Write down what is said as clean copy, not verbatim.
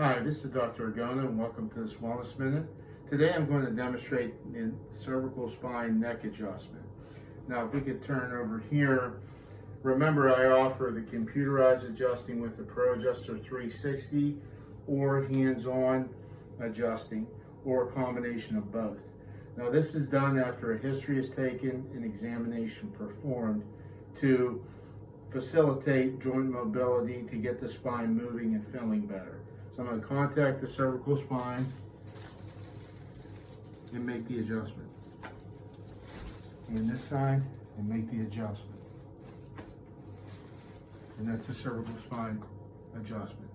Hi, this is Dr. Agona and welcome to this Wellness Minute. Today I'm going to demonstrate the cervical spine neck adjustment. Now if we could turn over here, remember I offer the computerized adjusting with the Pro Adjuster 360 or hands-on adjusting or a combination of both. Now this is done after a history is taken and examination performed to facilitate joint mobility to get the spine moving and feeling better. So I'm going to contact the cervical spine and make the adjustment. And this side and make the adjustment. And that's the cervical spine adjustment.